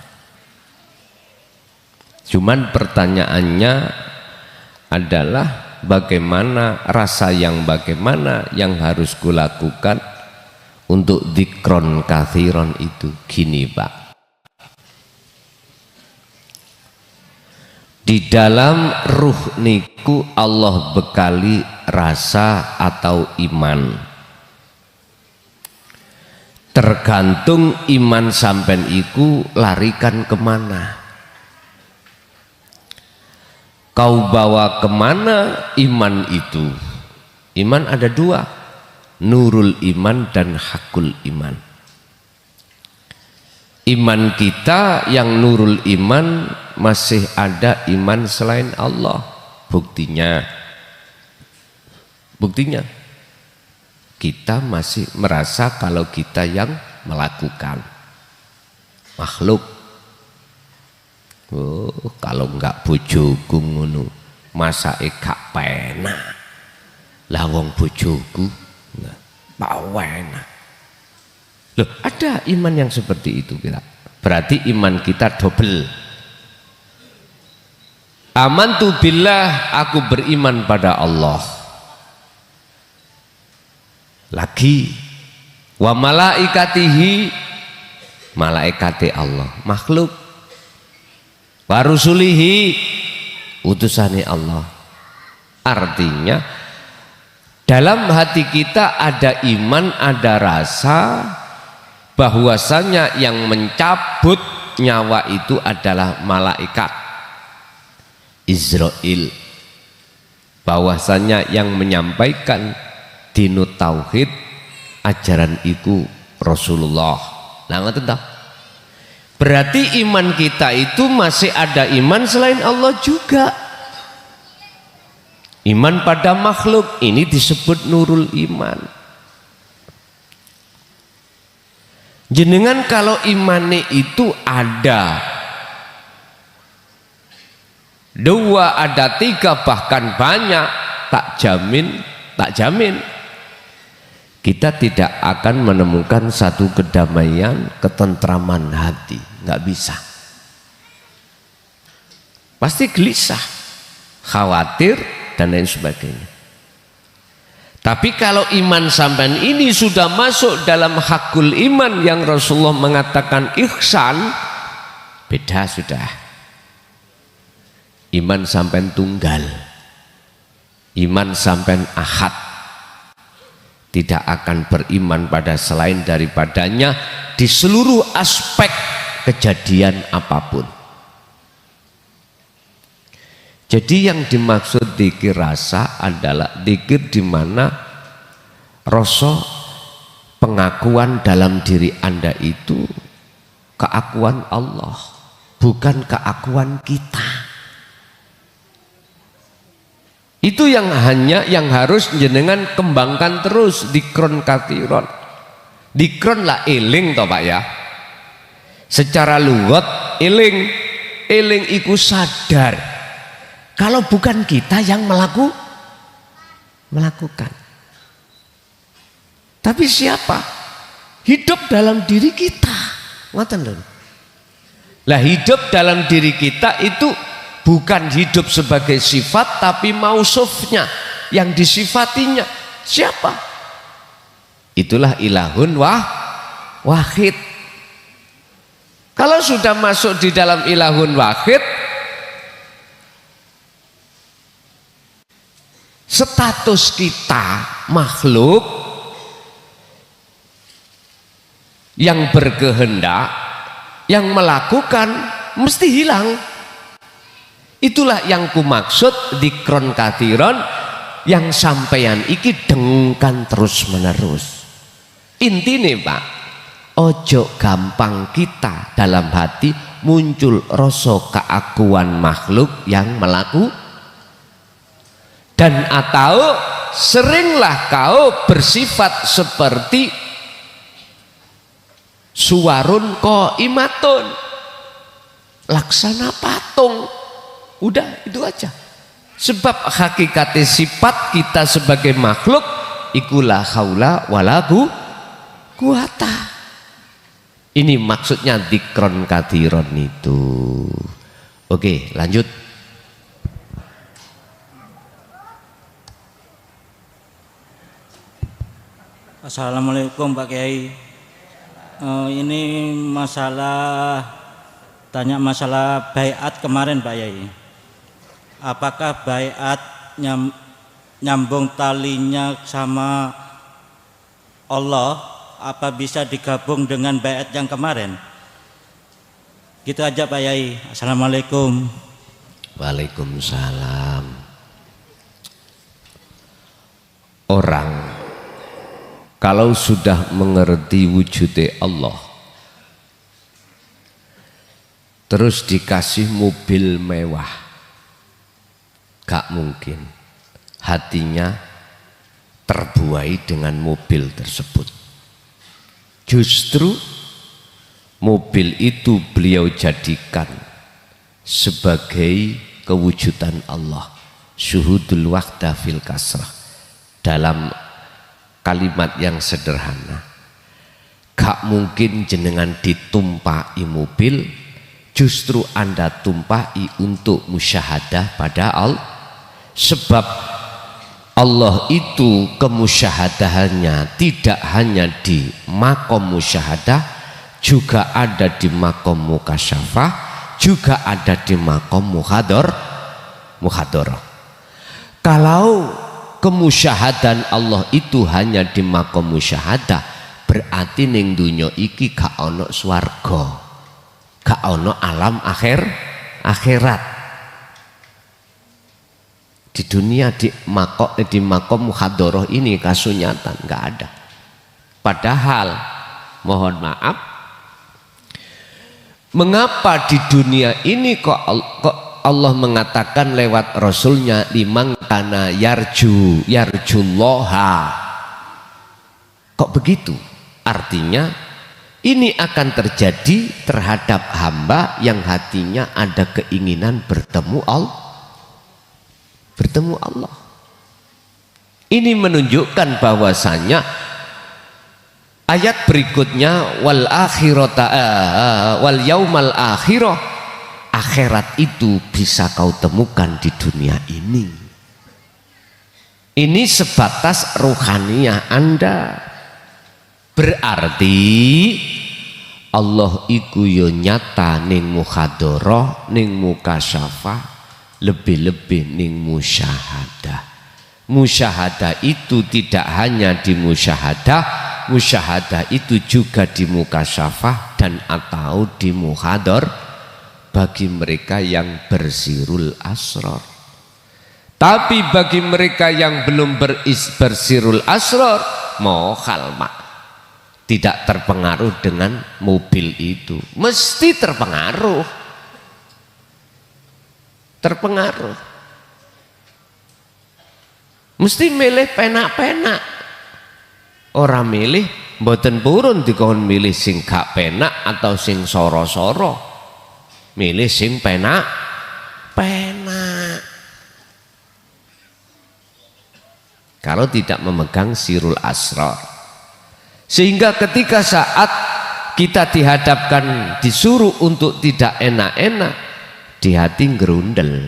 Cuman pertanyaannya adalah bagaimana rasa yang bagaimana yang harus kulakukan untuk dzikron katsiron itu. Gini Pak, di dalam ruh niku Allah bekali rasa atau iman. Tergantung iman sampen iku larikan kemana. Kau bawa kemana iman itu? Iman ada dua, nurul iman dan hakul iman. Iman kita yang nurul iman masih ada iman selain Allah. Buktinya kita masih merasa kalau kita yang melakukan. Makhluk, oh, kalau enggak bojoku ngono masa gak penak. Lah wong bojoku pak enak. Loh, ada iman yang seperti itu kita. Berarti iman kita double. Amantu billah, aku beriman pada Allah. Lagi wa malaikatihi, malaikati Allah, makhluk. Wa rusulihi, utusane Allah. Artinya dalam hati kita ada iman, ada rasa bahwasanya yang mencabut nyawa itu adalah malaikat Israel, bahwasanya yang menyampaikan dinut tauhid ajaran iku Rasulullah. Nah, ngoten ta? Berarti iman kita itu masih ada iman selain Allah juga. Iman pada makhluk ini disebut nurul iman. Jenengan kalau imane itu ada dua, ada tiga, bahkan banyak, tak jamin kita tidak akan menemukan satu kedamaian, ketentraman hati. Nggak bisa, pasti gelisah, khawatir dan lain sebagainya. Tapi kalau iman sampean ini sudah masuk dalam hakul iman yang Rasulullah mengatakan ihsan, beda sudah. Iman sampean tunggal, iman sampean ahad, tidak akan beriman pada selain daripadanya di seluruh aspek kejadian apapun. Jadi yang dimaksud dzikir rasa adalah dzikir di mana rasa pengakuan dalam diri Anda itu keakuan Allah, bukan keakuan kita. Itu yang harus jenengan kembangkan terus, dzikron katsiron. Dzikron lah eling toh Pak ya. Secara lugat eling iku sadar. Kalau bukan kita yang melakukan. Tapi siapa? Hidup dalam diri kita. Ngoten lho. Lah hidup dalam diri kita itu bukan hidup sebagai sifat, tapi mausufnya, yang disifatinya. Siapa? Itulah ilahun wahid. Kalau sudah masuk di dalam ilahun wahid, status kita makhluk yang berkehendak, yang melakukan mesti hilang. Itulah yang kumaksud dikron kathiron, yang sampeyan iki dengkan terus menerus. Intine Pak, ojo gampang kita dalam hati muncul rasa keakuan makhluk yang melaku, dan atau seringlah kau bersifat seperti suwarun qaimatun, laksana patung. Udah itu aja. Sebab hakikatnya sifat kita sebagai makhluk ikulah haula wala quwata. Ini maksudnya dikron kathiron itu. Oke, lanjut. Assalamualaikum Pak Kiai. Ini tanya masalah baiat kemarin Pak Kiai. Apakah baiat nyambung talinya sama Allah, apa bisa digabung dengan baiat yang kemarin? Gitu aja Pak Yai. Assalamualaikum. Waalaikumsalam. Orang kalau sudah mengerti wujudnya Allah, terus dikasih mobil mewah, gak mungkin hatinya terbuai dengan mobil tersebut. Justru mobil itu beliau jadikan sebagai kewujudan Allah, syuhudul wahda fil kasrah. Dalam kalimat yang sederhana, gak mungkin jenengan ditumpahi mobil, justru Anda tumpahi untuk musyahadah pada Allah. Sebab Allah itu kemusyahadahannya tidak hanya di makom musyahadah, juga ada di makom mukasyafah, juga ada di makom muhadharah. Kalau kemusyahadan Allah itu hanya di makom musyahadah, berarti ning dunya iki gak ono swarga, gak ono alam akhirat. Di dunia di makom muhadharah ini kasunyatan nggak ada. Padahal mohon maaf, mengapa di dunia ini kok Allah mengatakan lewat Rasulnya liman kana yarjullaha. Kok begitu? Artinya ini akan terjadi terhadap hamba yang hatinya ada keinginan bertemu Allah. Ini menunjukkan bahwasanya ayat berikutnya wal akhirata wal yaumal akhirah, akhirat itu bisa kau temukan di dunia ini. Ini sebatas ruhaniyah Anda. Berarti Allah iku yo nyata ning muhadharah, ning mukasyafah, lebih-lebih ning musyahadah. Musyahadah itu tidak hanya di musyahadah, musyahadah itu juga di mukasyafah dan atau di muhadhar bagi mereka yang bersirul asrar. Tapi bagi mereka yang belum bersirul asrar, mohal mak, tidak terpengaruh dengan mobil itu. Mesti terpengaruh. Mesti milih penak-penak. Orang milih mboten purun dikon milih sing gak penak atau sing soro-soro. Milih sing penak. Kalau tidak memegang sirul asrar. Sehingga ketika saat kita dihadapkan disuruh untuk tidak enak-enak, di hati ngerundel,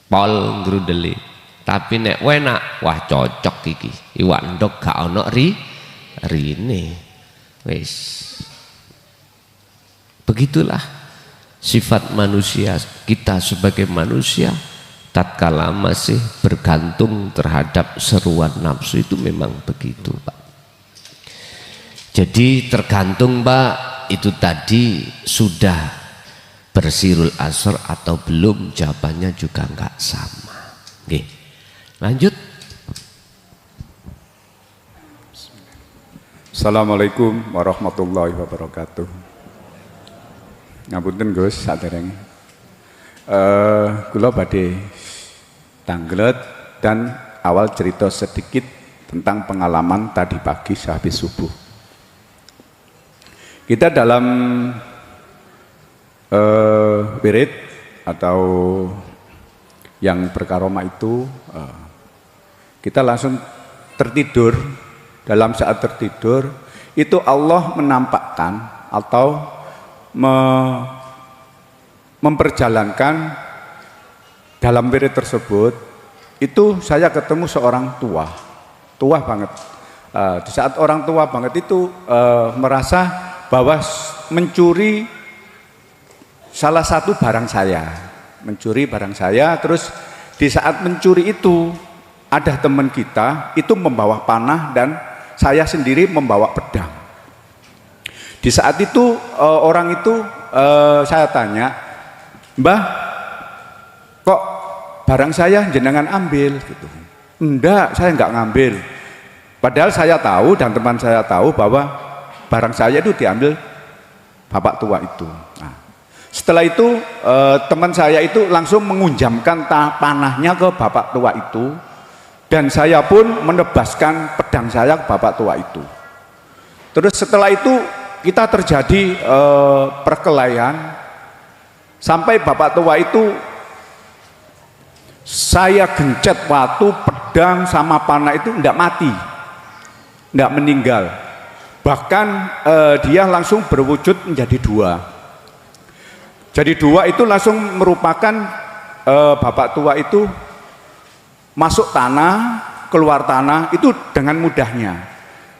pol ngerundeli. Tapi nek enak, wah cocok iki. Iwak ndok gak ono rine. Wis. Begitulah sifat manusia, kita sebagai manusia tatkala masih bergantung terhadap seruan nafsu itu memang begitu, Pak. Jadi tergantung, Pak, itu tadi sudah bersirul asr atau belum, jawabannya juga enggak sama. Oke, lanjut. Assalamualaikum warahmatullahi wabarakatuh. Ngapunten Gus, saderenge. Kula badhe tanglet dan awal cerita sedikit tentang pengalaman tadi pagi sehabis subuh. Kita dalam wirid atau yang berkaromah itu kita langsung tertidur. Dalam saat tertidur itu Allah menampakkan atau memperjalankan dalam wirid tersebut. Itu saya ketemu seorang tua banget. Di saat orang tua banget itu merasa bahwa mencuri salah satu barang saya, terus di saat mencuri itu ada teman kita itu membawa panah dan saya sendiri membawa pedang. Di saat itu orang itu saya tanya, "Mbah, kok barang saya jenengan ambil?" gitu. "Enggak, saya enggak ngambil." Padahal saya tahu dan teman saya tahu bahwa barang saya itu diambil bapak tua itu. Nah, setelah itu teman saya itu langsung mengunjamkan panahnya ke bapak tua itu. Dan saya pun menebaskan pedang saya ke bapak tua itu. Terus setelah itu kita terjadi perkelahian sampai bapak tua itu saya gencet waktu pedang sama panah itu tidak mati, tidak meninggal. Bahkan dia langsung berwujud menjadi dua. Jadi dua itu langsung merupakan bapak tua itu masuk tanah, keluar tanah itu dengan mudahnya.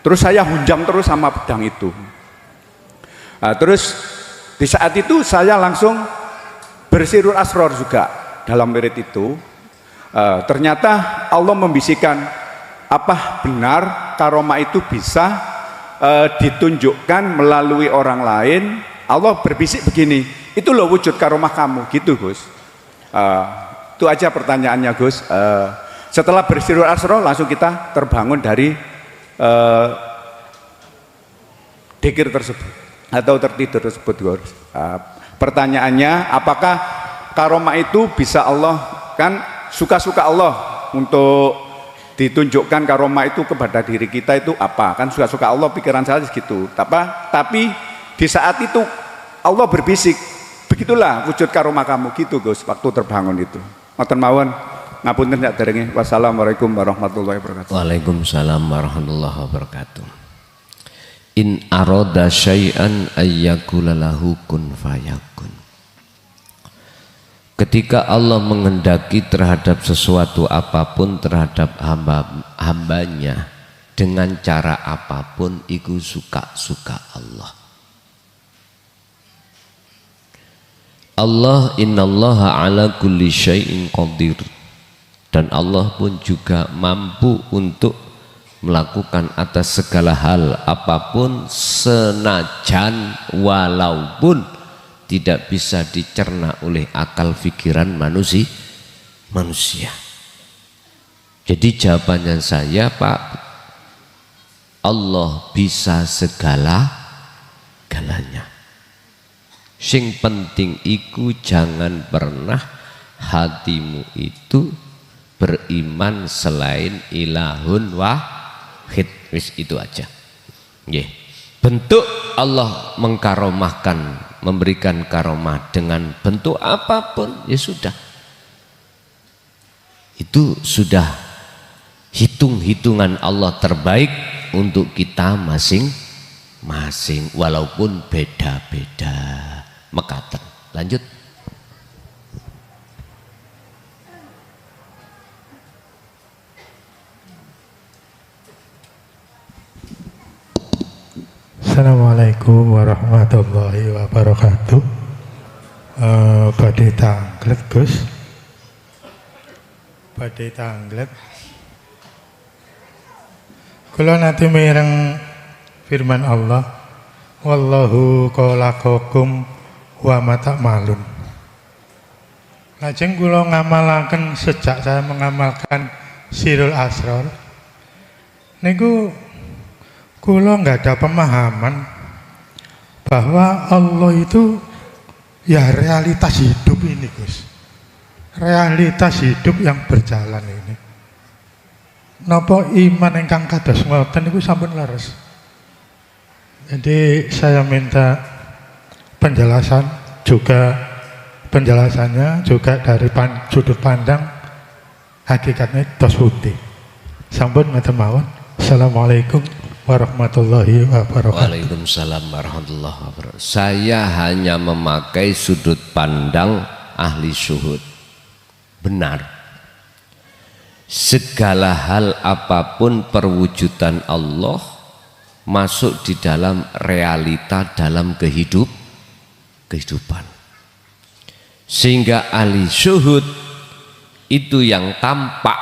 Terus saya hunjam terus sama pedang itu. Nah, terus di saat itu saya langsung bersirul asror juga dalam wirid itu. Ternyata Allah membisikkan, apa benar karomah itu bisa ditunjukkan melalui orang lain. Allah berbisik begini, itu loh wujud karomah kamu, gitu Gus. Itu aja pertanyaannya Gus. Setelah bersirul asro langsung kita terbangun dari dzikir tersebut atau tertidur tersebut. Pertanyaannya, apakah karomah itu bisa Allah, kan suka-suka Allah untuk ditunjukkan karomah itu kepada diri kita itu apa? Kan suka-suka Allah, pikiran saya gitu. Tapi di saat itu Allah berbisik, begitulah wujud karomah kamu, gitu Gus, waktu terbangun itu. Ngoten mawon. Ngapunten sak derenge. Wassalamualaikum warahmatullahi wabarakatuh. Waalaikumsalam warahmatullahi wabarakatuh. In aroda syai'an ayyakula lahu kun fayakun. Ketika Allah menghendaki terhadap sesuatu apapun terhadap hambanya dengan cara apapun, itu suka-suka Allah. Allah innallaha ala kulli syai'in qadir. Dan Allah pun juga mampu untuk melakukan atas segala hal apapun, senajan walaupun tidak bisa dicerna oleh akal pikiran manusia. Jadi jawabannya saya, Pak, Allah bisa segala-galanya. Sing penting iku jangan pernah hatimu itu beriman selain ilahun wahid. Wis itu aja. Nggih. Bentuk Allah mengkaromahkan, memberikan karomah dengan bentuk apapun, ya sudah. Itu sudah hitung-hitungan Allah terbaik untuk kita masing-masing, walaupun beda-beda. Mekaten. Lanjut. Assalamualaikum warahmatullahi wabarakatuh. Badhe tanglet Gus. Badhe tanglet. Kula nate mireng firman Allah, wallahu khalaqakum wa ma ta'malun. Lajeng kula ngamalaken sejak saya mengamalkan Sirul Asrar niku kula nggak ada pemahaman bahwa Allah itu ya realitas hidup ini Gus, realitas hidup yang berjalan ini. Napa iman ingkang kados ngoten niku sampun leres. Jadi saya minta penjelasannya juga dari sudut pandang hakikatnya tos putih. Sampun ngaten mawon. Assalamualaikum warahmatullahi wabarakatuh. Waalaikumsalam warahmatullahi wabarakatuh. Saya hanya memakai sudut pandang ahli syuhud. Benar. Segala hal apapun perwujudan Allah masuk di dalam realita dalam kehidupan. Sehingga ahli syuhud itu yang tampak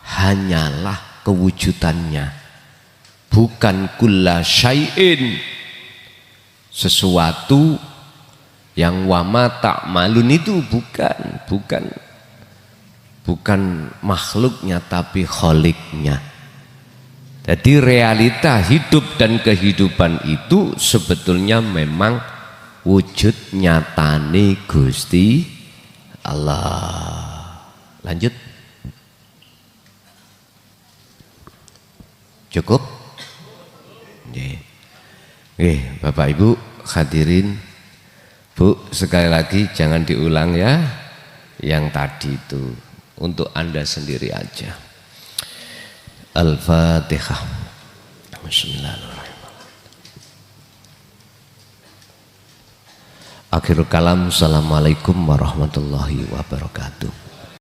hanyalah kewujudannya, bukan kulla syai'in, sesuatu yang wama ta'malun itu bukan makhluknya tapi kholiknya. Jadi realita hidup dan kehidupan itu sebetulnya memang wujud nyatane Gusti Allah. Lanjut. Cukup? Bapak Ibu hadirin, Bu, sekali lagi jangan diulang ya. Yang tadi itu untuk Anda sendiri aja. Al-Fatihah. Bismillahirrahmanirrahim. Akhirul kalam. Assalamualaikum warahmatullahi wabarakatuh.